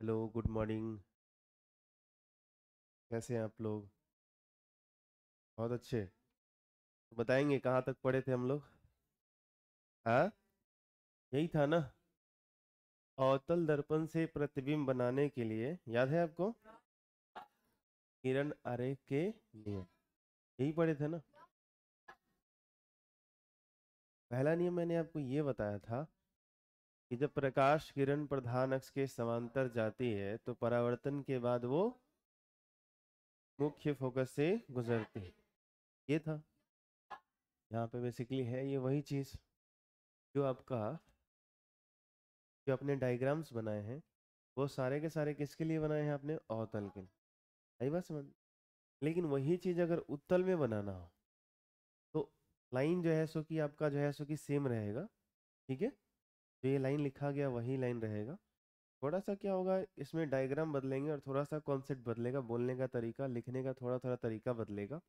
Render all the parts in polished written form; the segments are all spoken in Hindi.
Hello, good morning. कैसे हैं आप लोग? बहुत अच्छे। तो बताएंगे कहाँ तक पढ़े थे हम लोग? हाँ, यही था ना। अवतल दर्पण से प्रतिबिंब बनाने के लिए याद है आपको? किरण आरेख के नियम, यही पढ़े थे ना। पहला नियम मैंने आपको ये बताया था कि जब प्रकाश किरण प्रधान अक्ष के समांतर जाती है तो परावर्तन के बाद वो मुख्य फोकस से गुजरती है। ये था। यहाँ पे बेसिकली है ये वही चीज जो आपका, जो अपने डायग्राम्स बनाए हैं वो सारे के सारे किसके लिए बनाए हैं आपने? अवतल के लिए। आई बात समझ? लेकिन वही चीज अगर उत्तल में बनाना हो तो लाइन जो है सो कि आपका जो है सो कि सेम रहेगा। ठीक है, तो ये लाइन लिखा गया वही लाइन रहेगा। थोड़ा सा क्या होगा, इसमें डायग्राम बदलेंगे और थोड़ा सा कॉन्सेप्ट बदलेगा, बोलने का तरीका, लिखने का थोड़ा थोड़ा तरीका बदलेगा।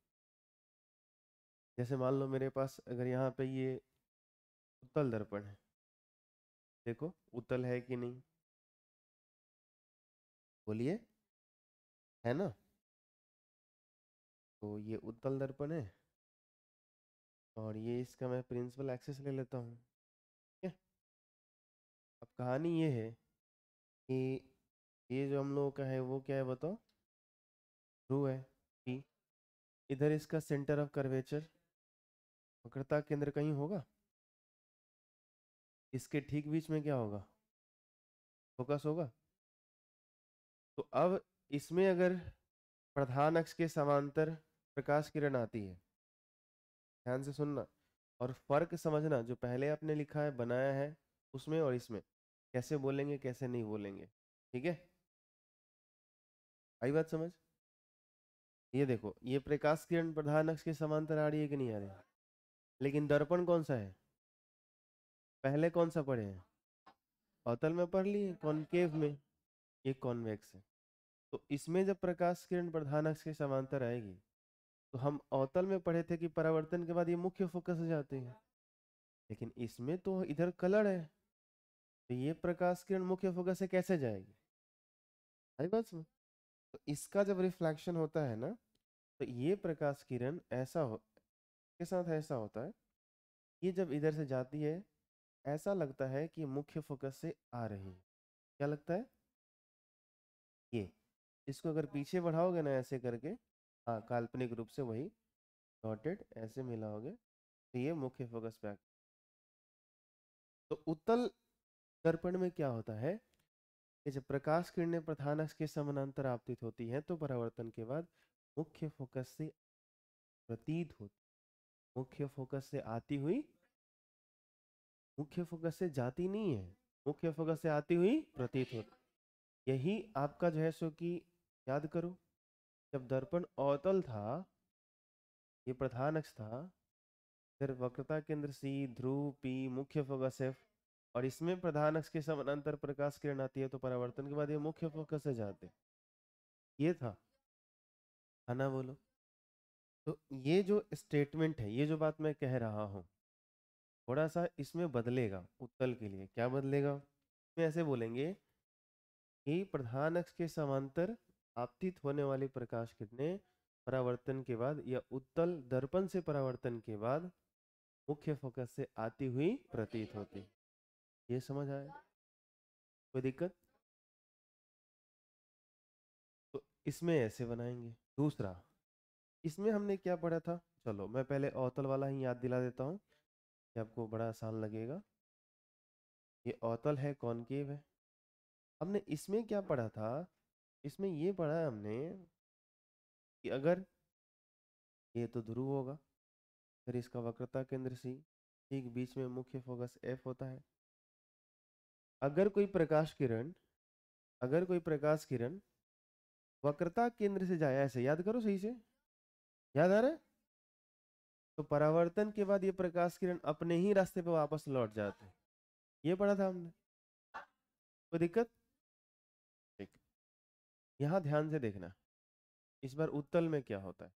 जैसे मान लो मेरे पास अगर यहाँ पे ये उत्तल दर्पण है, देखो उत्तल है कि नहीं? बोलिए। है ना? तो ये उत्तल दर्पण है और ये इसका मैं प्रिंसिपल एक्सिस ले लेता हूँ। ठीक है। अब कहानी ये है कि ये जो हम लोगों का है वो क्या है बताओ? ध्रुव है। कि इधर इसका सेंटर ऑफ कर्वेचर, वक्रता केंद्र कहीं होगा। इसके ठीक बीच में क्या होगा? फोकस होगा। तो अब इसमें अगर प्रधान अक्ष के समांतर प्रकाश किरण आती है, ध्यान से सुनना और फर्क समझना, जो पहले आपने लिखा है बनाया है उसमें और इसमें कैसे बोलेंगे कैसे नहीं बोलेंगे। ठीक है, आई बात समझ? ये देखो, ये प्रकाश किरण प्रधान अक्ष के समांतर आ रही है कि नहीं आ रही? लेकिन दर्पण कौन सा है? पहले कौन सा पढ़े हैं? अवतल में पढ़ लिए, कॉनकेव में। ये कॉन्वेक्स है। तो इसमें जब प्रकाश किरण प्रधान अक्ष के समांतर आएगी तो हम अवतल में पढ़े थे कि परावर्तन के बाद ये मुख्य फोकस हो जाती है। लेकिन इसमें तो इधर कलर है, तो ये प्रकाश किरण मुख्य फोकस से कैसे जाएगी? आई बात समझ? तो इसका जब रिफ्लेक्शन होता है ना, तो ये प्रकाश किरण ऐसा हो, के साथ ऐसा होता है, ये जब इधर से जाती है ऐसा लगता है कि मुख्य फोकस से आ रही है। क्या लगता है? ये, इसको अगर पीछे बढ़ाओगे ना ऐसे करके, हाँ काल्पनिक रूप से वही डॉटेड ऐसे मिलाओगे तो ये मुख्य फोकस पे तो उत्तल दर्पण में क्या होता है कि जब प्रकाश किरणें प्रधान अक्ष के समानांतर आपतित होती हैं तो परावर्तन के बाद मुख्य फोकस से प्रतीत होती, मुख्य फोकस से आती हुई, मुख्य फोकस से जाती नहीं है, मुख्य फोकस से आती हुई प्रतीत होती। यही आपका जो है सो कि याद करो, जब दर्पण अवतल था, ये प्रधान अक्ष था, फिर वक्रता केंद्र सी, ध्रुव पी, मुख्य फोकस एफ, और इसमें प्रधान अक्ष के समानांतर प्रकाश किरण आती है तो परावर्तन के बाद ये मुख्य फोकस से जाते। ये था, है ना? बोलो। तो ये जो स्टेटमेंट है, ये जो बात मैं कह रहा हूं, थोड़ा सा इसमें बदलेगा उत्तल के लिए। क्या बदलेगा? इसमें ऐसे बोलेंगे कि प्रधान अक्ष के समांतर आपतित होने वाली प्रकाश किरणें परावर्तन के बाद या उत्तल दर्पण से परावर्तन के बाद मुख्य फोकस से आती हुई प्रतीत होती। ये समझ आया? कोई दिक्कत? तो इसमें ऐसे बनाएंगे। दूसरा, इसमें हमने क्या पढ़ा था? चलो मैं पहले अवतल वाला ही याद दिला देता हूँ कि आपको बड़ा आसान लगेगा। ये अवतल है, कॉनकेव है। हमने इसमें क्या पढ़ा था? इसमें ये पढ़ा है हमने कि अगर ये तो ध्रुव होगा, फिर इसका वक्रता केंद्र सी, ठीक बीच में मुख्य फोकस एफ होता है। अगर कोई प्रकाश किरण, अगर कोई प्रकाश किरण वक्रता केंद्र से जाए, ऐसे याद करो सही से, याद आ रहा है? तो परावर्तन के बाद ये प्रकाश किरण अपने ही रास्ते पे वापस लौट जाते हैं। ये पढ़ा था हमने। कोई दिक्कत? ठीक। यहाँ ध्यान से देखना, इस बार उत्तल में क्या होता है।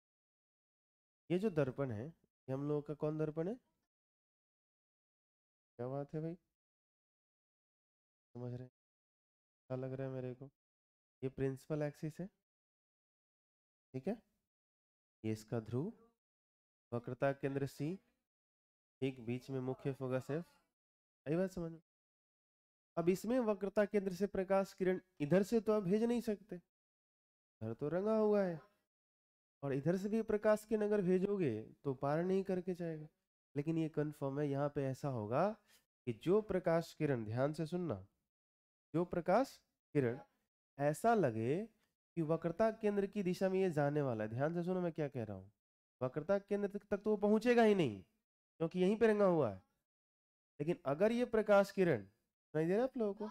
ये जो दर्पण है, ये हम लोगों का कौन दर्पण है? क्या बात है भाई, समझ रहे हैं? क्या लग रहा है मेरे को? ये प्रिंसिपल एक्सिस है, ठीक है, ये इसका ध्रुव, वक्रता केंद्र सी, ठीक, बीच में मुख्य फोकस है। आई बात समझ में? अब इसमें वक्रता केंद्र से प्रकाश किरण इधर से तो आप भेज नहीं सकते, इधर तो रंगा हुआ है, और इधर से भी प्रकाश किरण अगर भेजोगे तो पार नहीं करके जाएगा। लेकिन ये कंफर्म है, यहाँ पे ऐसा होगा कि जो प्रकाश किरण, ध्यान से सुनना, जो प्रकाश किरण ऐसा लगे कि वक्रता केंद्र की दिशा में ये जाने वाला है, ध्यान से सुनो मैं क्या कह रहा हूँ, वक्रता केंद्र तक तो वो पहुंचेगा ही नहीं क्योंकि यहीं पे रंगा हुआ है। लेकिन अगर ये प्रकाश किरण, नहीं दे रहा आप लोगों को,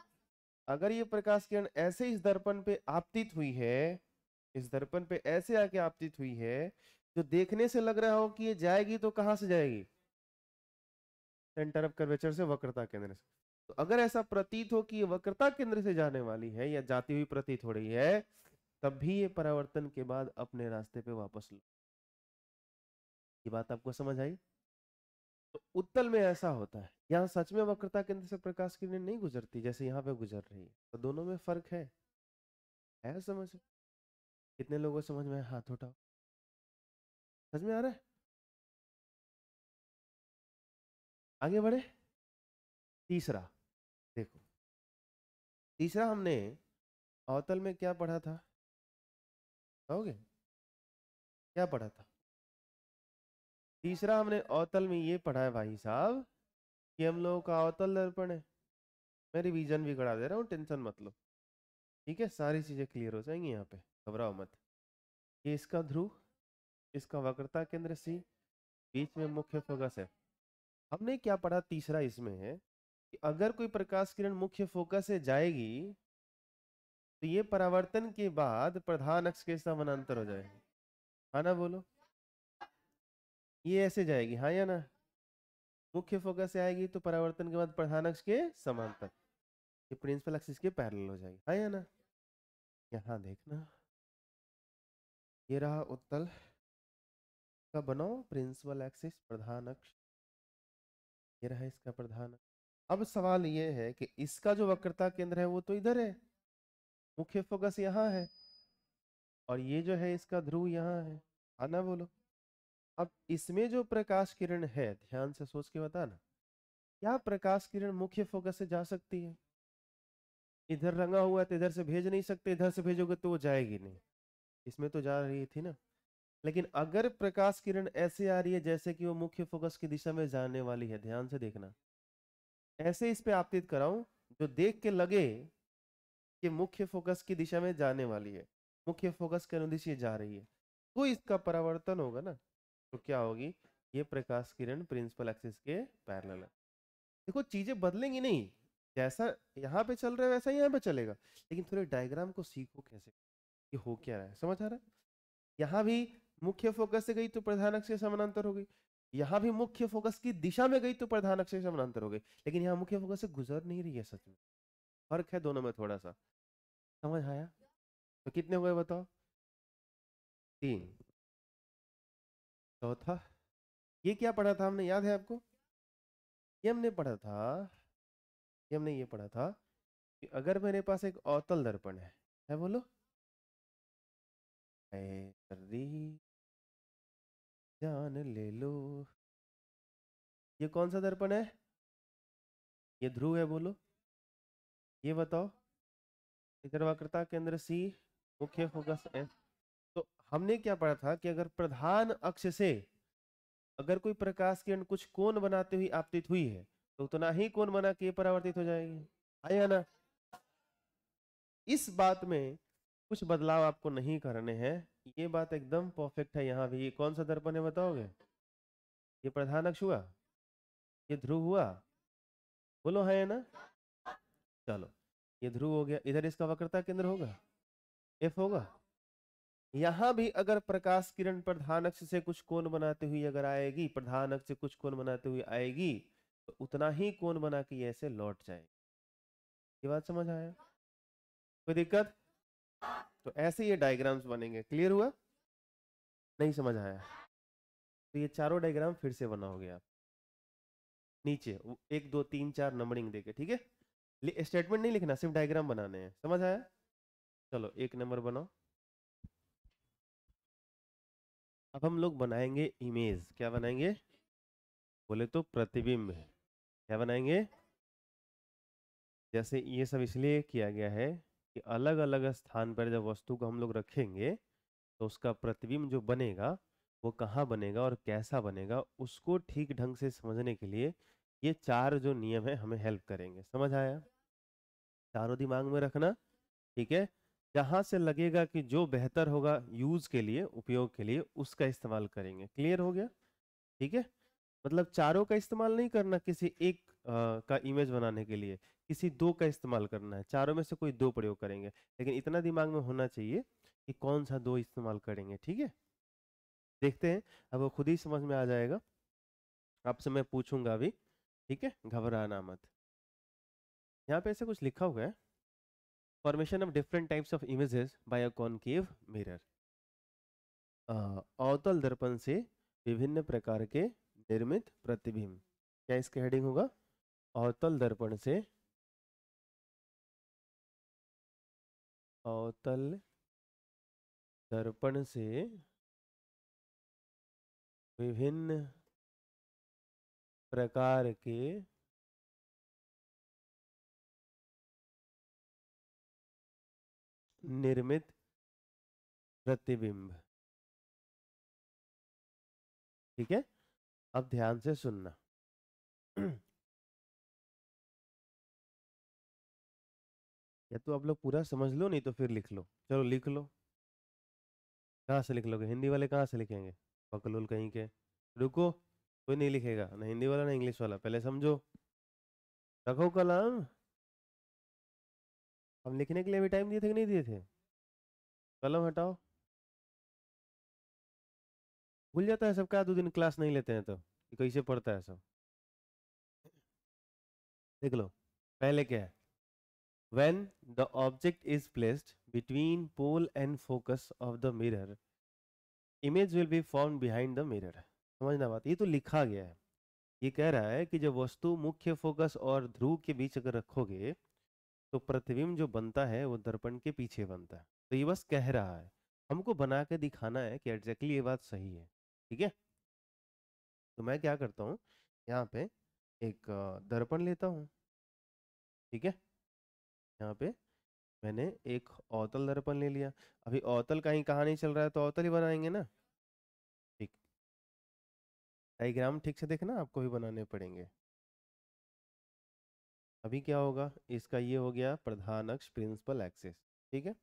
अगर ये प्रकाश किरण ऐसे इस दर्पण पे आपतित हुई है, इस दर्पण पे ऐसे आके आपतित हुई है, जो देखने से लग रहा हो कि ये जाएगी तो कहां से जाएगी, सेंटर ऑफ कर्वेचर से, वक्रता केंद्र से। तो अगर ऐसा प्रतीत हो कि ये वक्रता केंद्र से जाने वाली है या जाती हुई प्रतीत हो रही है, तब भी ये परावर्तन के बाद अपने रास्ते पे वापस लो। ये बात आपको समझ आई? तो उत्तल में ऐसा होता है, यहाँ सच में वक्रता केंद्र से प्रकाश किरणें नहीं गुजरती जैसे यहाँ पे गुजर रही है, तो दोनों में फर्क है समझ? कितने लोगों को समझ में आया? हाथ उठाओ। समझ में आ रहा है? आगे बढ़े। तीसरा देखो, तीसरा हमने अवतल में क्या पढ़ा था, कहोगे क्या पढ़ा था? तीसरा हमने अवतल में ये पढ़ा है भाई साहब कि हम लोगों का अवतल दर्पण है। मैं रिवीजन भी करा दे रहा हूँ, टेंशन मत लो, ठीक है, सारी चीजें क्लियर हो जाएंगी यहाँ पे, घबराओ मत। ये इसका ध्रुव, इसका वक्रता केंद्र सी, बीच में मुख्य फोकस है। हमने क्या पढ़ा तीसरा इसमें है कि अगर कोई प्रकाश किरण मुख्य फोकस से जाएगी तो ये परावर्तन के बाद प्रधान अक्ष के समानांतर हो जाएगी, हाँ ना बोलो? ये ऐसे जाएगी, हाँ या ना? मुख्य फोकस से आएगी तो परावर्तन के बाद प्रधान अक्ष के समांतर, ये प्रिंसिपल एक्सिस के पैरेलल हो जाएगी, हाँ या ना? यहाँ देखना, ये रहा उत्तल का बनाओ प्रिंसिपल एक्सिस, प्रधान अक्ष, ये रहा इसका प्रधान अक्ष। अब सवाल ये है कि इसका जो वक्रता केंद्र है वो तो इधर है, मुख्य फोकस यहाँ है, और ये जो है इसका ध्रुव यहाँ है, आना बोलो। अब इसमें जो प्रकाश किरण है, ध्यान से सोच के बताना, क्या प्रकाश किरण मुख्य फोकस से जा सकती है? इधर रंगा हुआ है तो इधर से भेज नहीं सकते, इधर से भेजोगे तो वो जाएगी नहीं, इसमें तो जा रही थी ना। लेकिन अगर प्रकाश किरण ऐसे आ रही है जैसे कि वो मुख्य फोकस की दिशा में जाने वाली है, ध्यान से देखना, ऐसे इस पे आपतित कराऊं जो देख के लगे कि मुख्य फोकस की दिशा में जाने वाली है, मुख्य फोकस के अनुदिश ये जा रही है, तो इसका परावर्तन होगा ना, तो क्या होगी, ये प्रकाश किरण प्रिंसिपल एक्सिस के पैरेलल है। देखो चीजें बदलेंगी नहीं, जैसा यहाँ पे चल रहा है वैसा ही यहाँ पे चलेगा, लेकिन थोड़े डायग्राम को सीखो कैसे कि हो क्या रहा है, समझ आ रहा है? यहाँ भी मुख्य फोकस से गई तो प्रधान अक्ष के समानांतर हो गई, यहाँ भी मुख्य फोकस की दिशा में गई तो प्रधान अक्ष के समानांतर हो गई, लेकिन यहाँ मुख्य फोकस से गुजर नहीं रही है, सच में फर्क है दोनों में थोड़ा सा, समझ आया? तो कितने हुए बताओ? 3। चौथा, ये क्या पढ़ा था हमने, याद है आपको? ये हमने पढ़ा था, ये हमने ये पढ़ा था कि अगर मेरे पास एक अवतल दर्पण है बोलो, दी जान ले लो, ये कौन सा दर्पण है? ये ध्रुव है बोलो, ये बताओ, इधर वक्रता केंद्र सी, मुख्य फोकस है। तो हमने क्या पढ़ा था कि अगर प्रधान अक्ष से अगर कोई प्रकाश किरण कुछ कोण बनाते हुए आपतित हुई है तो उतना ही कोण बना के परावर्तित हो जाएगी, आया ना? इस बात में कुछ बदलाव आपको नहीं करने हैं, ये बात एकदम परफेक्ट है। यहाँ भी ये कौन सा दर्पण है बताओगे? ये प्रधान अक्ष हुआ, ये ध्रुव हुआ, बोलो है ना? चलो, ये ध्रुव हो गया, इधर इसका वक्रता केंद्र होगा, एफ होगा। यहां भी अगर प्रकाश किरण प्रधान अक्ष से कुछ कोण बनाते हुए अगर आएगी, प्रधान अक्ष से कुछ कोण बनाते हुए आएगी, तो उतना ही कोण बना के ऐसे लौट जाएगी। ये बात समझ आया? कोई दिक्कत? तो ऐसे ये डायग्राम्स बनेंगे, क्लियर हुआ? नहीं समझ आया तो ये चारों डायग्राम फिर से बनाओगे आप नीचे, 1 2 3 4 नंबरिंग देके, ठीक है? स्टेटमेंट नहीं लिखना, सिर्फ डायग्राम बनाने हैं, समझ आया? चलो 1 नंबर बनाओ। अब हम लोग बनाएंगे इमेज। क्या बनाएंगे? बोले तो प्रतिबिंब। क्या बनाएंगे? जैसे ये सब इसलिए किया गया है कि अलग अलग स्थान पर जब वस्तु को हम लोग रखेंगे तो उसका प्रतिबिंब जो बनेगा वो कहाँ बनेगा और कैसा बनेगा, उसको ठीक ढंग से समझने के लिए ये 4 जो नियम है हमें हेल्प करेंगे। समझ आया? चारों दिमाग में रखना, ठीक है? जहां से लगेगा कि जो बेहतर होगा यूज के लिए, उपयोग के लिए, उसका इस्तेमाल करेंगे। क्लियर हो गया? ठीक है। मतलब चारों का इस्तेमाल नहीं करना किसी एक का इमेज बनाने के लिए, किसी दो का इस्तेमाल करना है। चारों में से कोई दो प्रयोग करेंगे, लेकिन इतना दिमाग में होना चाहिए कि कौन सा दो इस्तेमाल करेंगे। ठीक है, देखते हैं। अब वो खुद ही समझ में आ जाएगा, आपसे मैं पूछूंगा अभी। ठीक है, घबराना मत। यहाँ पे ऐसे कुछ लिखा हुआ है, formation of different types of images bye a concave mirror. अवतल दर्पण से विभिन्न प्रकार के निर्मित प्रतिबिंब। क्या इसका हेडिंग होगा? अवतल दर्पण से, अवतल दर्पण से विभिन्न प्रकार के निर्मित प्रतिबिंब। ठीक है, अब ध्यान से सुनना। या तो आप लोग पूरा समझ लो, नहीं तो फिर लिख लो। चलो लिख लो। कहाँ से लिख लोगे? हिंदी वाले कहाँ से लिखेंगे? बकलोल कहीं के। रुको, कोई नहीं लिखेगा, ना हिंदी वाला ना इंग्लिश वाला। पहले समझो। रखो कलम। हम लिखने के लिए भी टाइम दिए थे कि नहीं दिए थे? कलम हटाओ। भूल जाता है सबका, 2 दिन क्लास नहीं लेते हैं तो कि कैसे पढ़ता है सब। देख लो, पहले क्या है? When the object is placed between pole and focus of the mirror, image will be formed behind the mirror. समझना बात, ये तो लिखा गया है। ये कह रहा है कि जब वस्तु मुख्य फोकस और ध्रुव के बीच अगर रखोगे तो प्रतिबिंब जो बनता है वो दर्पण के पीछे बनता है। तो ये बस कह रहा है, हमको बना के दिखाना है कि एग्जैक्टली ये बात सही है। ठीक है, तो मैं क्या करता हूँ, यहाँ पे एक दर्पण लेता हूँ। ठीक है, यहाँ पे मैंने एक अवतल दर्पण ले लिया। अभी अवतल कहीं कहाँ नहीं चल रहा है तो अवतल ही बनाएंगे ना। ठीक, डायग्राम ठीक से देखना, आपको भी बनाने पड़ेंगे। अभी क्या होगा, इसका ये हो गया प्रधान अक्ष, प्रिंसिपल एक्सिस। ठीक है,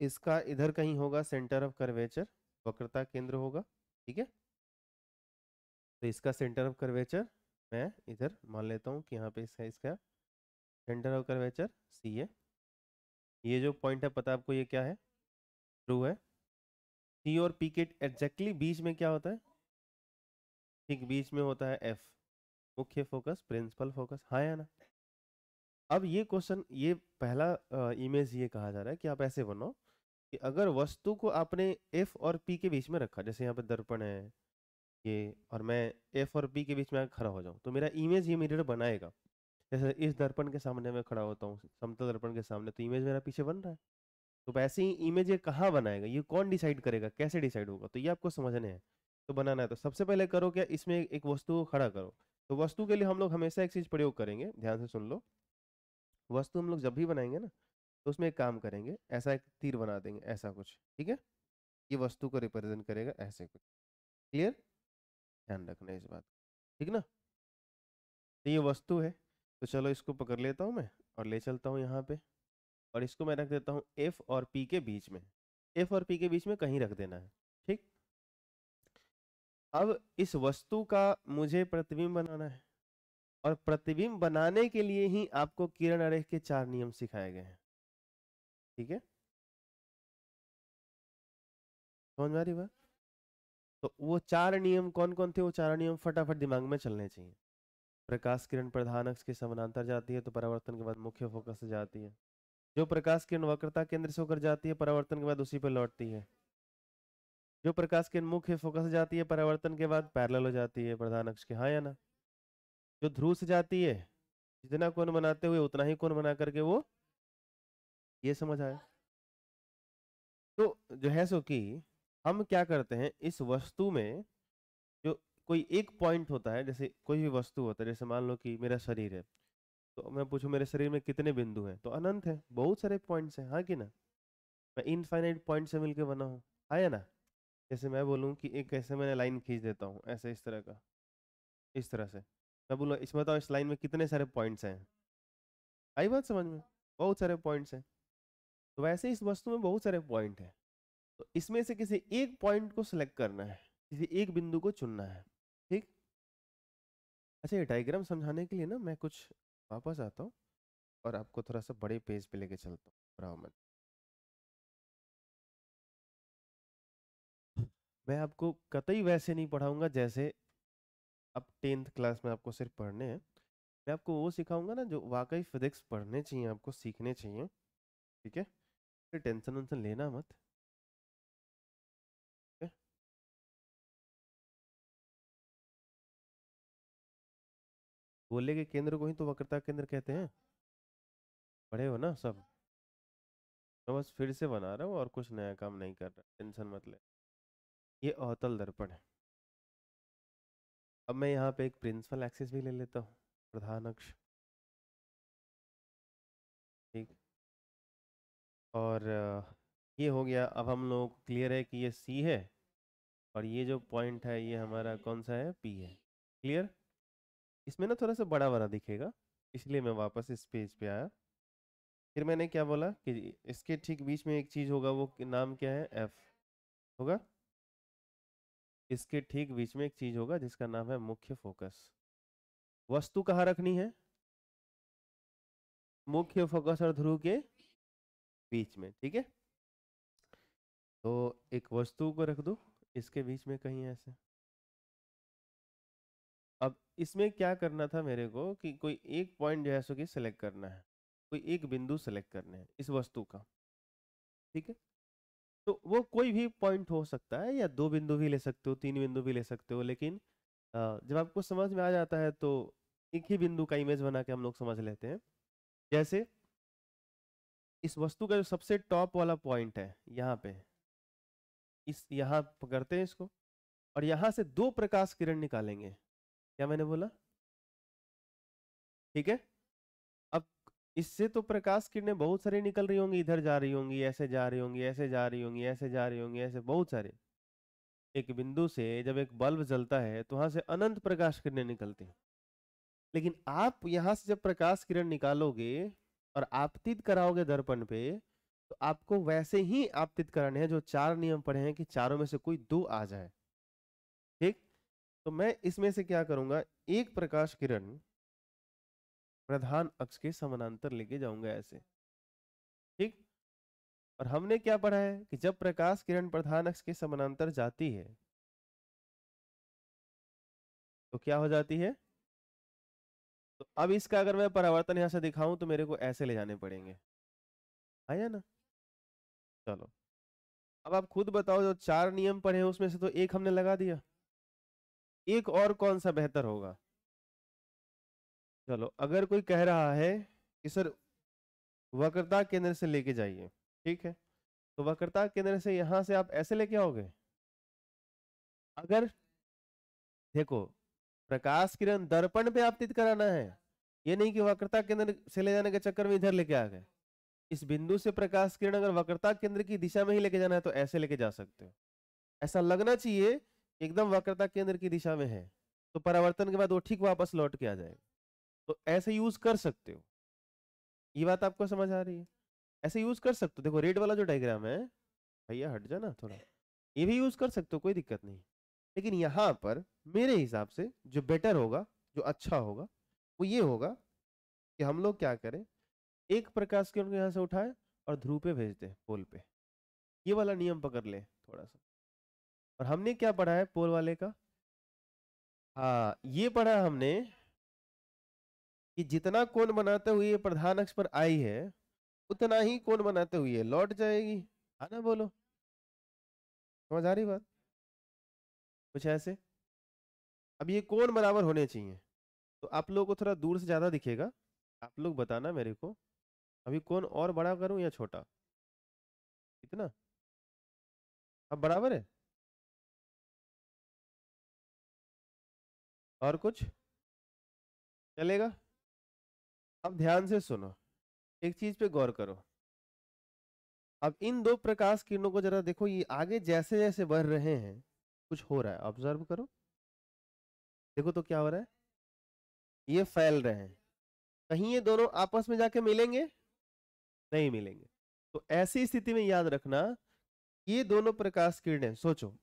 इसका इधर कहीं होगा सेंटर ऑफ कर्वेचर, वक्रता केंद्र होगा। ठीक है, तो इसका सेंटर ऑफ कर्वेचर मैं इधर मान लेता हूँ कि यहाँ पे इसका सेंटर ऑफ कर्वेचर सी है। ये जो पॉइंट है पता है आपको ये क्या है? ट्रू है। सी और पी के एग्जैक्टली बीच में क्या होता है? ठीक बीच में होता है एफ, मुख्य फोकस, प्रिंसिपल फोकस। हाँ या ना? अब ये क्वेश्चन, ये पहला इमेज ये कहा जा रहा है कि आप ऐसे बनाओ कि अगर वस्तु को आपने एफ और पी के बीच में रखा, जैसे यहाँ पे दर्पण है ये, और मैं एफ और पी के बीच में आकर खड़ा हो जाऊं, तो मेरा इमेज ये मिरर बनाएगा। जैसे इस दर्पण के सामने मैं खड़ा होता हूँ, समतल दर्पण के सामने, तो इमेज मेरा पीछे बन रहा है। तो वैसे ही इमेज ये कहाँ बनाएगा, ये कौन डिसाइड करेगा, कैसे डिसाइड होगा, तो ये आपको समझने हैं। तो बनाना है तो सबसे पहले करो क्या, इसमें एक वस्तु को खड़ा करो। तो वस्तु के लिए हम लोग हमेशा एक चीज प्रयोग करेंगे, ध्यान से सुन लो। वस्तु हम लोग जब भी बनाएंगे ना, तो उसमें एक काम करेंगे, ऐसा एक तीर बना देंगे, ऐसा कुछ। ठीक है, ये वस्तु को रिप्रेजेंट करेगा ऐसे कुछ। क्लियर? ध्यान रखना इस बात। ठीक ना? तो ये वस्तु है, तो चलो इसको पकड़ लेता हूँ मैं और ले चलता हूँ यहाँ पे, और इसको मैं रख देता हूँ एफ और पी के बीच में। एफ और पी के बीच में कहीं रख देना है। ठीक, अब इस वस्तु का मुझे प्रतिबिंब बनाना है, और प्रतिबिंब बनाने के लिए ही आपको किरण आरेख के 4 नियम सिखाए गए हैं। ठीक है, समझ में आ रही बात? तो वो 4 नियम कौन कौन थे? वो 4 नियम फटाफट दिमाग में चलने चाहिए। प्रकाश किरण प्रधान अक्ष के समानांतर जाती है तो परावर्तन के बाद मुख्य फोकस से जाती है। जो प्रकाश किरण वक्रता केंद्र से होकर जाती है परावर्तन के बाद उसी पर लौटती है। जो प्रकाश किरण मुख्य फोकस से जाती है परावर्तन के बाद पैरेलल हो जाती है प्रधान अक्ष के। हाँ या ना? जो ध्रुव से जाती है जितना कोण बनाते हुए उतना ही कोण बना करके वो, ये समझ आया। तो जो है सो कि हम क्या करते हैं इस वस्तु में, जो कोई एक पॉइंट होता है, जैसे कोई भी वस्तु होता है, जैसे मान लो कि मेरा शरीर है, तो मैं पूछूं मेरे शरीर में कितने बिंदु हैं, तो अनंत है, बहुत सारे पॉइंट्स हैं, हाँ कि ना। मैं इनफाइनाइट पॉइंट से मिलके बना हूँ, है ना। जैसे मैं बोलूँ कि एक ऐसे मैंने लाइन खींच देता हूँ ऐसे, इस तरह का, इस तरह से, मैं बोलूँ इसमें बताओ इस लाइन में कितने सारे पॉइंट्स हैं। आई बात समझ में, बहुत सारे पॉइंट्स हैं। तो वैसे इस वस्तु में बहुत सारे पॉइंट हैं, तो इसमें से किसी एक पॉइंट को सिलेक्ट करना है, किसी एक बिंदु को चुनना है, ठीक। अच्छा, ये डायग्राम समझाने के लिए ना मैं कुछ वापस आता हूँ और आपको थोड़ा सा बड़े पेज पे लेके चलता हूँ, घबराओ मत। मैं आपको कतई वैसे नहीं पढ़ाऊंगा जैसे अब 10th क्लास में आपको सिर्फ पढ़ने हैं। मैं आपको वो सिखाऊंगा ना जो वाकई फिजिक्स पढ़ने चाहिए, आपको सीखने चाहिए, ठीक है। फिर टेंशन वेंशन लेना मत, ठीक है? गोले के केंद्र को ही तो वक्रता केंद्र कहते हैं, पढ़े हो ना सब। मैं बस फिर से बना रहा हूँ और कुछ नया काम नहीं कर रहा, टेंशन मत ले। ये अवतल दर्पण है। अब मैं यहाँ पे एक प्रिंसिपल एक्सिस भी ले लेता हूँ, प्रधान अक्ष, ठीक। और ये हो गया। अब हम लोग क्लियर है कि ये सी है, और ये जो पॉइंट है ये हमारा कौन सा है, पी है। क्लियर। इसमें ना थोड़ा सा बड़ा बड़ा दिखेगा, इसलिए मैं वापस इस पेज पे आया। फिर मैंने क्या बोला कि इसके ठीक बीच में एक चीज होगा, वो नाम क्या है, एफ होगा। इसके ठीक बीच में एक चीज होगा जिसका नाम है मुख्य फोकस। वस्तु कहाँ रखनी है, मुख्य फोकस और ध्रुव के बीच में, ठीक है। तो एक वस्तु को रख दो इसके बीच में कहीं ऐसे। अब इसमें क्या करना था मेरे को कि कोई एक पॉइंट जो है सो कि सिलेक्ट करना है, कोई एक बिंदु सेलेक्ट करना है इस वस्तु का, ठीक है। तो वो कोई भी पॉइंट हो सकता है, या दो बिंदु भी ले सकते हो, तीन बिंदु भी ले सकते हो, लेकिन जब आपको समझ में आ जाता है तो एक ही बिंदु का इमेज बना के हम लोग समझ लेते हैं। जैसे इस वस्तु का जो सबसे टॉप वाला पॉइंट है यहाँ पे, इस यहाँ पकड़ते हैं इसको, और यहाँ से दो प्रकाश किरण निकालेंगे। क्या मैंने बोला, ठीक है। अब इससे तो प्रकाश किरणें बहुत सारी निकल रही होंगी, इधर जा रही होंगी, ऐसे जा रही होंगी, ऐसे जा रही होंगी, ऐसे जा रही होंगी, ऐसे बहुत सारे। एक बिंदु से जब एक बल्ब जलता है तो वहां से अनंत प्रकाश किरणें निकलती हैं। लेकिन आप यहां से जब प्रकाश किरण निकालोगे और आपतित कराओगे दर्पण पे, तो आपको वैसे ही आपतित कराने हैं जो चार नियम पढ़े हैं कि चारों में से कोई दो आ जाए, ठीक। तो मैं इसमें से क्या करूंगा, एक प्रकाश किरण प्रधान अक्ष के समानांतर लेके जाऊंगा ऐसे, ठीक। और हमने क्या पढ़ा है कि जब प्रकाश किरण प्रधान अक्ष के समानांतर जाती है तो क्या हो जाती है। तो अब इसका अगर मैं परावर्तन यहां से दिखाऊं तो मेरे को ऐसे ले जाने पड़ेंगे, आया ना। चलो, अब आप खुद बताओ, जो चार नियम पढ़े हैं उसमें से तो एक हमने लगा दिया, एक और कौन सा बेहतर होगा। चलो, अगर कोई कह रहा है कि सर वक्रता केंद्र से लेके जाइए, ठीक है, तो वक्रता केंद्र से यहां से आप ऐसे लेके आओगे। अगर देखो, प्रकाश किरण दर्पण पे आपतित कराना है, ये नहीं कि वक्रता केंद्र से ले जाने के चक्कर में इधर लेके आ गए। इस बिंदु से प्रकाश किरण अगर वक्रता केंद्र की दिशा में ही लेके जाना है तो ऐसे लेके जा सकते हो। ऐसा लगना चाहिए एकदम वक्रता केंद्र की दिशा में है, तो परावर्तन के बाद वो ठीक वापस लौट के आ जाएगा। तो ऐसे यूज कर सकते हो। ये बात आपको समझ आ रही है, ऐसे यूज कर सकते हो। देखो रेड वाला जो डायग्राम है, भैया हट जाना थोड़ा, ये भी यूज कर सकते हो, कोई दिक्कत नहीं। लेकिन यहाँ पर मेरे हिसाब से जो बेटर होगा, जो अच्छा होगा, वो ये होगा कि हम लोग क्या करें, एक प्रकाश किरण को यहाँ से उठाए और ध्रुव पे भेज दे, पोल पे। ये वाला नियम पकड़ ले थोड़ा सा। और हमने क्या पढ़ा है पोल वाले का, हाँ ये पढ़ा हमने कि जितना कोण बनाते हुए ये प्रधान अक्ष पर आई है, उतना ही कोण बनाते हुए लौट जाएगी। है ना, बोलो, समझ आ रही बात, कुछ ऐसे। अब ये कोण बराबर होने चाहिए, तो आप लोगों को थोड़ा दूर से ज्यादा दिखेगा, आप लोग बताना मेरे को, अभी कौन और बड़ा करूं या छोटा? इतना? अब बराबर है? और कुछ चलेगा? अब ध्यान से सुनो, एक चीज पे गौर करो। अब इन दो प्रकाश किरणों को जरा देखो, ये आगे जैसे जैसे बढ़ रहे हैं कुछ हो रहा है, ऑब्जर्व करो। देखो तो क्या हो रहा है, ये फैल रहे हैं। कहीं ये दोनों आपस में जाके मिलेंगे? नहीं मिलेंगे। तो ऐसी स्थिति में याद रखना, ये दोनों प्रकाश किरणें, सोचो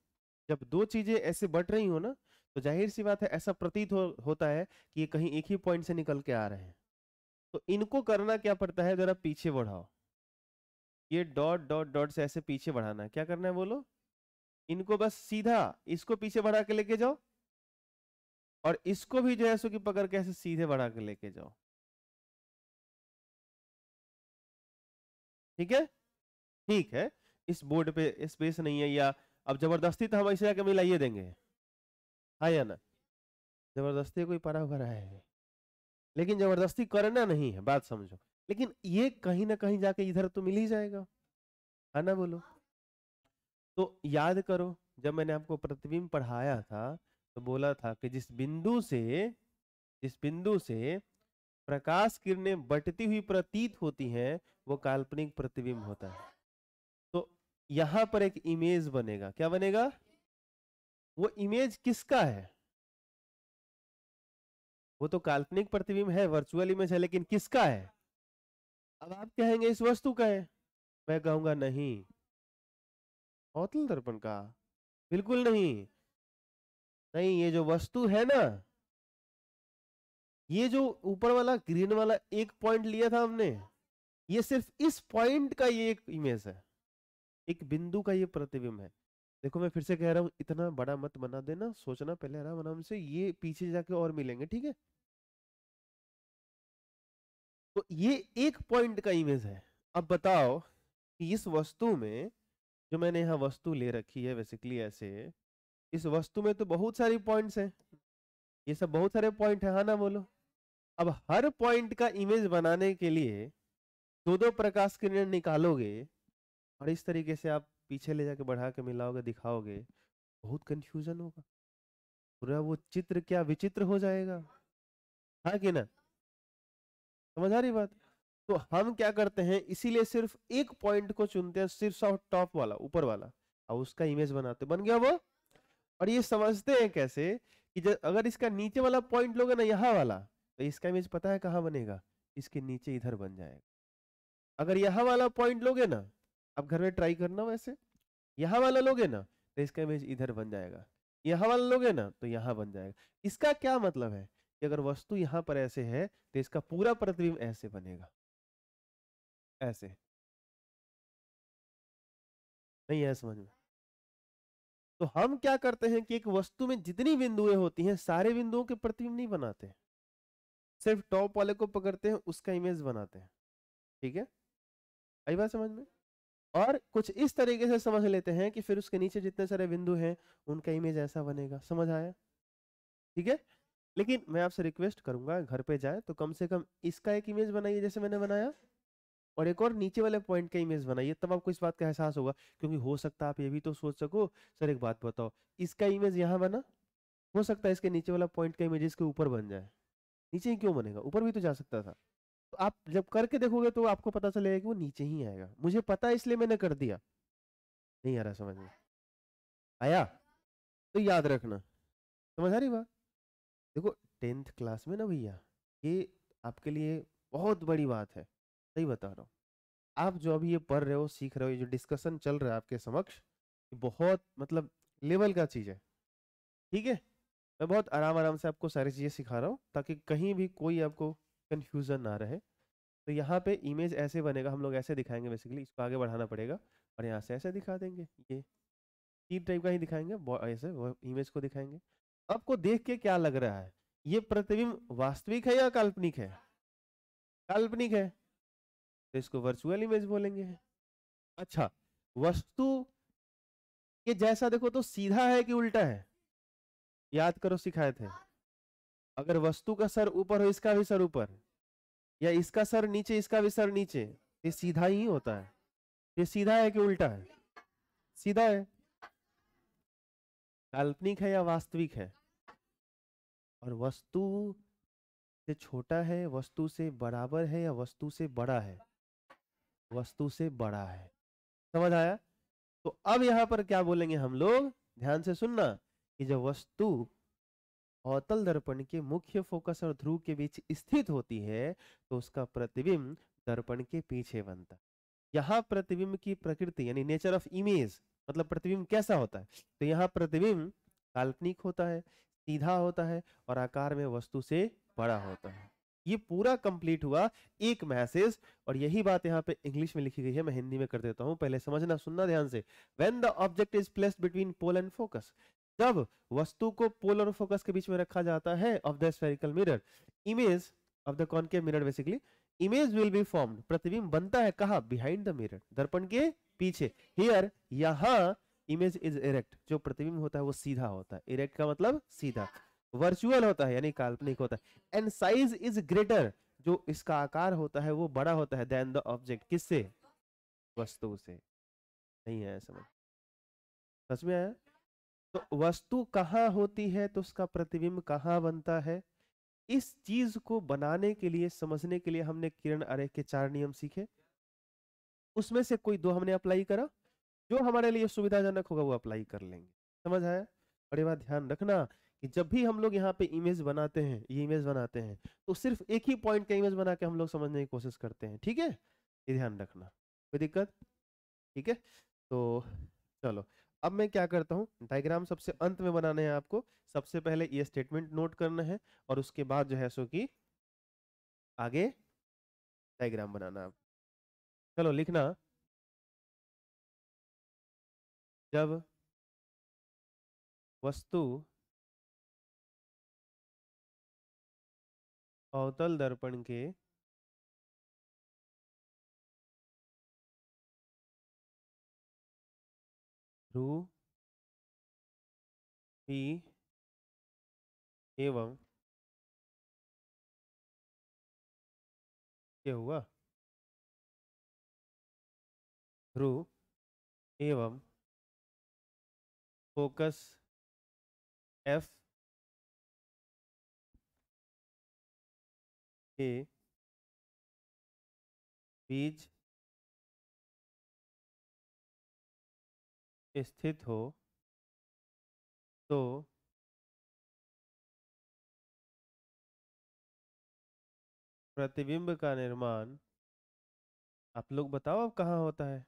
जब दो चीजें ऐसे बढ़ रही हो ना, तो जाहिर सी बात है ऐसा प्रतीत होता है कि ये कहीं एक ही पॉइंट से निकल के आ रहे हैं। तो इनको करना क्या पड़ता है, जरा पीछे बढ़ाओ। ये डॉट डॉट डॉट से ऐसे पीछे बढ़ाना है। क्या करना है बोलो? इनको बस सीधा इसको पीछे बढ़ा के लेके जाओ, और इसको भी जो है सो कि पकड़ के ऐसे सीधे बढ़ा के लेके जाओ। ठीक है? ठीक है। इस बोर्ड पे स्पेस नहीं है, या अब जबरदस्ती तो हम ऐसे जाके मिलाइए देंगे, हाँ या ना? जबरदस्ती कोई परा भरा है, लेकिन जबरदस्ती करना नहीं है, बात समझो। लेकिन ये कहीं ना कहीं जाके इधर तो मिल ही जाएगा, है ना? बोलो। तो याद करो, जब मैंने आपको प्रतिबिंब पढ़ाया था तो बोला था कि जिस बिंदु से प्रकाश किरणें बटती हुई प्रतीत होती हैं वो काल्पनिक प्रतिबिंब होता है। तो यहां पर एक इमेज बनेगा। क्या बनेगा? वो इमेज किसका है? वो तो काल्पनिक प्रतिबिंब है, वर्चुअल इमेज है, लेकिन किसका है? अब आप कहेंगे इस वस्तु का है, मैं कहूंगा नहीं, अवतल दर्पण का बिल्कुल नहीं। नहीं, ये जो वस्तु है ना, ये जो ऊपर वाला ग्रीन वाला एक पॉइंट लिया था हमने, ये सिर्फ इस पॉइंट का ये एक इमेज है, एक बिंदु का ये प्रतिबिंब है। देखो मैं फिर से कह रहा हूं, इतना बड़ा मत बना देना, सोचना पहले आराम आराम से, ये पीछे जाके और मिलेंगे, ठीक है? तो ये एक पॉइंट का इमेज है। अब बताओ कि इस वस्तु में, जो मैंने यहाँ वस्तु ले रखी है बेसिकली ऐसे, इस वस्तु में तो बहुत सारी पॉइंट्स हैं, ये सब बहुत सारे पॉइंट है, हाँ ना? बोलो। अब हर पॉइंट का इमेज बनाने के लिए दो दो प्रकाश किरण निकालोगे, और इस तरीके से आप पीछे ले जाके बढ़ा के मिलाओगे, दिखाओगे, बहुत कंफ्यूजन होगा, पूरा वो चित्र क्या विचित्र हो जाएगा, हाँ कि ना? समझ आ रही बात? तो हम क्या करते हैं, इसीलिए सिर्फ एक पॉइंट को चुनते हैं, सिर्फ टॉप वाला, ऊपर वाला, और उसका इमेज बनाते, बन गया वो। और ये समझते हैं कैसे कि अगर इसका नीचे वाला पॉइंट लोगे ना, यहाँ वाला, तो इसका इमेज पता है कहाँ बनेगा? इसके नीचे इधर बन जाएगा। अगर यहाँ वाला पॉइंट लोगे ना, अब घर में ट्राई करना वैसे, यहाँ वाला लोगे ना तो इसका इमेज इधर बन जाएगा, यहाँ वाला लोगे ना तो यहाँ बन जाएगा। इसका क्या मतलब है कि अगर वस्तु यहाँ पर ऐसे है तो इसका पूरा प्रतिबिंब ऐसे बनेगा, ऐसे। नहीं है समझ में? तो हम क्या करते हैं कि एक वस्तु में जितनी बिंदुएं होती हैं, सारे बिंदुओं के प्रतिबिंब नहीं बनाते हैं, सिर्फ टॉप वाले को पकड़ते हैं, उसका इमेज बनाते हैं। ठीक है? आई बात समझ में? और कुछ इस तरीके से समझ लेते हैं कि फिर उसके नीचे जितने सारे बिंदु हैं उनका इमेज ऐसा बनेगा। समझ आया? ठीक है? लेकिन मैं आपसे रिक्वेस्ट करूंगा, घर पे जाए तो कम से कम इसका एक इमेज बनाइए जैसे मैंने बनाया, और एक और नीचे वाले पॉइंट का इमेज बनाइए, तब आपको इस बात का एहसास होगा। क्योंकि हो सकता है आप ये भी तो सोच सको, सर एक बात बताओ, इसका इमेज यहाँ बना, हो सकता है इसके नीचे वाला पॉइंट का इमेज इसके ऊपर बन जाए। नीचे ही क्यों बनेगा, ऊपर भी तो जा सकता था। तो आप जब करके देखोगे तो आपको पता चलेगा कि वो नीचे ही आएगा। मुझे पता है इसलिए मैंने कर दिया। नहीं आ रहा समझ में? आया? तो याद रखना। समझ आ रही बात? देखो, 10th क्लास में ना भैया, ये आपके लिए बहुत बड़ी बात है, सही बता रहा हूँ। आप जो अभी ये पढ़ रहे हो, सीख रहे हो, ये जो डिस्कशन चल रहा है आपके समक्ष, ये बहुत मतलब लेवल का चीज है। ठीक है? मैं बहुत आराम आराम से आपको सारी चीजें सिखा रहा हूँ ताकि कहीं भी कोई आपको कंफ्यूजन ना रहे। तो यहाँ पे इमेज ऐसे बनेगा, हम लोग ऐसे दिखाएंगे बेसिकली, इसको आगे बढ़ाना पड़ेगा, और यहाँ से ऐसे दिखा देंगे, ये तीन टाइप का ही दिखाएंगे, ऐसे वो इमेज को दिखाएंगे। आपको देख के क्या लग रहा है, ये प्रतिबिंब वास्तविक है या काल्पनिक है? काल्पनिक है, तो इसको वर्चुअल इमेज बोलेंगे। अच्छा, वस्तु के जैसा देखो तो सीधा है कि उल्टा है? याद करो, सिखाए थे। अगर वस्तु का सर ऊपर हो, इसका भी सर ऊपर, या इसका सर नीचे इसका भी सर नीचे, ये सीधा ही होता है। ये सीधा है कि उल्टा है? सीधा है। काल्पनिक है या वास्तविक है? और वस्तु से छोटा है, वस्तु से बराबर है, या वस्तु से बड़ा है? वस्तु से बड़ा है। समझ आया? तो अब यहां पर क्या बोलेंगे हम लोग, ध्यान से सुनना, कि जब वस्तु अवतल दर्पण के मुख्य फोकस और ध्रुव के बीच स्थित होती है तो उसका प्रतिबिंब दर्पण के पीछे बनता है। यहाँ प्रतिबिंब की प्रकृति यानी नेचर ऑफ इमेज, मतलब प्रतिबिंब कैसा होता है, तो यहाँ प्रतिबिंब काल्पनिक होता है, सीधा होता है और आकार में वस्तु से बड़ा होता है। ये पूरा कंप्लीट हुआ एक मैसेज। और यही बात यहाँ पे इंग्लिश में लिखी गई है, मैं हिंदी में कर देता हूँ, पहले समझना सुनना ध्यान से। When the object is placed between pole and focus, जब वस्तु को पोल और फोकस के बीच में रखा जाता है of the spherical mirror, image of the concave mirror basically, image will be formed, प्रतिबिंब बनता है कहा, बिहाइंड द मिरर, दर्पण के पीछे। हियर, यहाँ इमेज इज इरेक्ट, जो प्रतिबिंब होता है वो सीधा होता है, इरेक्ट का मतलब सीधा, वर्चुअल होता है यानी काल्पनिक होता है, एंड साइज इज ग्रेटर, जो इसका आकार होता है वो बड़ा होता है, देन द ऑब्जेक्ट, किससे? वस्तु से। नहीं है समझ? सच में आया? तो वस्तु कहाँ होती है तो उसका प्रतिबिंब कहाँ बनता है, इस चीज को बनाने के लिए, समझने के लिए हमने किरण आरेख के 4 नियम सीखे। उसमें से कोई 2 हमने अप्लाई करा, जो हमारे लिए सुविधाजनक होगा वो अप्लाई कर लेंगे। समझ आया? और ये बात ध्यान रखना कि जब भी हम लोग यहाँ पे इमेज बनाते हैं, ये इमेज बनाते हैं, तो सिर्फ एक ही पॉइंट का इमेज बना के हम लोग समझने की कोशिश करते हैं। ठीक है, ये ध्यान रखना, कोई दिक्कत? ठीक है, तो चलो अब मैं क्या करता हूँ, डायग्राम सबसे अंत में बनाने हैं आपको, सबसे पहले ये स्टेटमेंट नोट करना है और उसके बाद जो है सो कि आगे डायग्राम बनाना। आप चलो लिखना, जब वस्तु अवतल दर्पण के ध्रुव P एवं क्या हुआ, ध्रुव एवं फोकस F के बीच स्थित हो तो प्रतिबिंब का निर्माण, आप लोग बताओ अब कहाँ होता है?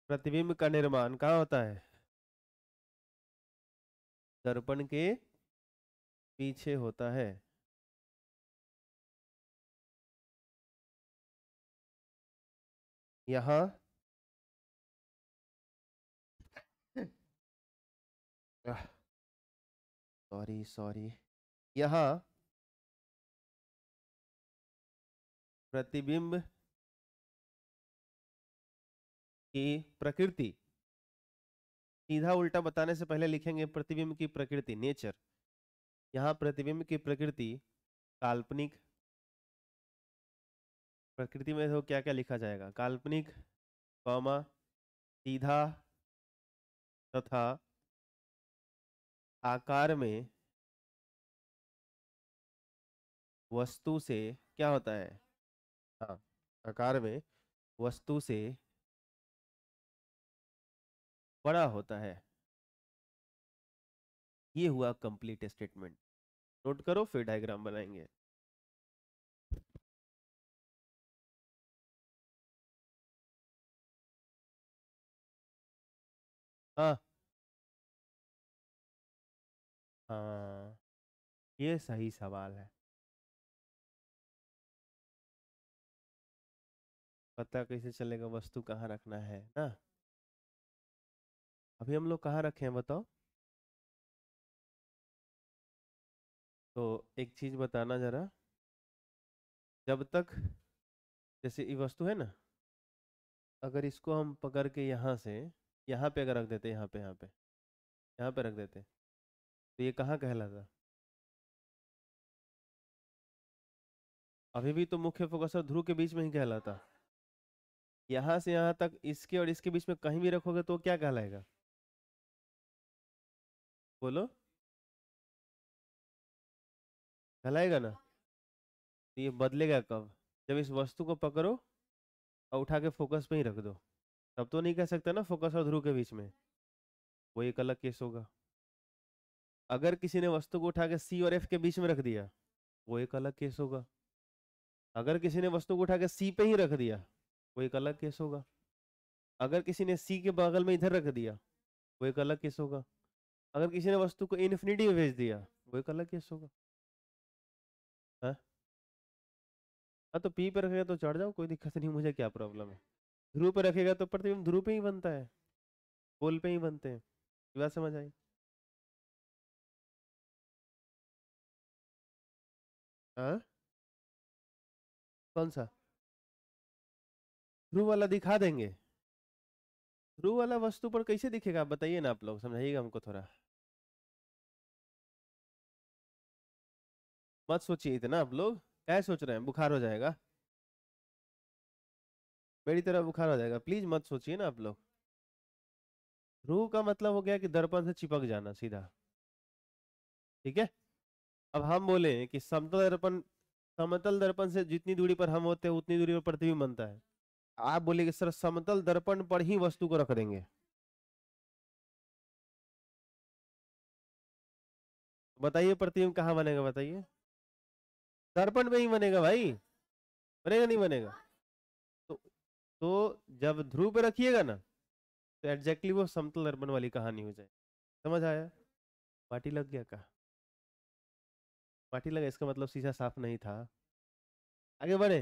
प्रतिबिंब का निर्माण कहाँ होता है? दर्पण के पीछे होता है। यहाँ सॉरी सॉरी, यहाँ प्रतिबिंब की प्रकृति, सीधा उल्टा बताने से पहले लिखेंगे प्रतिबिंब की प्रकृति, नेचर। यहाँ प्रतिबिंब की प्रकृति काल्पनिक, प्रकृति में तो क्या क्या लिखा जाएगा, काल्पनिक, कॉमा, सीधा तथा आकार में वस्तु से क्या होता है, हाँ, आकार में वस्तु से बड़ा होता है। ये हुआ कंप्लीट स्टेटमेंट। नोट करो फिर डायग्राम बनाएंगे। हाँ हाँ, ये सही सवाल है। पता कैसे चलेगा वस्तु कहाँ रखना है ना? अभी हम लोग कहाँ रखे हैं बताओ? तो एक चीज बताना जरा, जब तक, जैसे ये वस्तु है ना, अगर इसको हम पकड़ के यहाँ से यहाँ पे अगर रख देते, यहाँ पे रख देते, तो ये कहाँ कहलाता? अभी भी तो मुख्य फोकस और ध्रुव के बीच में ही कहलाता। यहां से यहां तक इसके और इसके बीच में कहीं भी रखोगे तो क्या कहलाएगा? बोलो। कहलाएगा ना। तो ये बदलेगा कब? जब इस वस्तु को पकड़ो और उठा के फोकस पे ही रख दो। तब तो नहीं कह सकते ना फोकस और ध्रुव के बीच में। वो एक अलग केस होगा। अगर किसी ने वस्तु को उठा के सी और एफ के बीच में रख दिया, वो एक अलग केस होगा। अगर किसी ने वस्तु को उठा के सी पे ही रख दिया, वो एक अलग केस होगा। अगर किसी ने सी के बगल में इधर रख दिया, वो एक अलग केस होगा। अगर किसी ने वस्तु को इन्फिनिटी में भेज दिया, वो एक अलग केस होगा। हाँ। हाँ तो पी पे रखेगा तो चढ़ जाओ, कोई दिक्कत नहीं, मुझे क्या प्रॉब्लम है। ध्रुव पे रखेगा तो प्रतिबिंब ध्रुव पे ही बनता है, पोल पे ही बनते हैं। ये बात समझ आई? हाँ। कौन सा? ध्रुव वाला दिखा देंगे। ध्रुव वाला वस्तु पर कैसे दिखेगा, आप बताइए ना, आप लोग समझाइएगा हमको थोड़ा। मत सोचिए इतना आप लोग, क्या सोच रहे हैं बुखार हो जाएगा? मेरी तरह बुखार हो जाएगा, प्लीज मत सोचिए ना आप लोग। ध्रुव का मतलब हो गया कि दर्पण से चिपक जाना सीधा। ठीक है। अब हम बोले कि समतल दर्पण से जितनी दूरी पर हम होते हैं उतनी दूरी पर प्रतिबिंब बनता है। आप बोले कि सर समतल दर्पण पर ही वस्तु को रख देंगे, बताइए प्रतिबिंब कहाँ बनेगा, बताइए। दर्पण पे ही बनेगा भाई। बनेगा नहीं बनेगा? तो जब ध्रुव पे रखिएगा ना, तो एग्जैक्टली वो समतल दर्पण वाली कहानी हो जाए। समझ आया? माटी लग गया का? माटी लगा इसका मतलब शीशा साफ नहीं था। आगे बढ़े।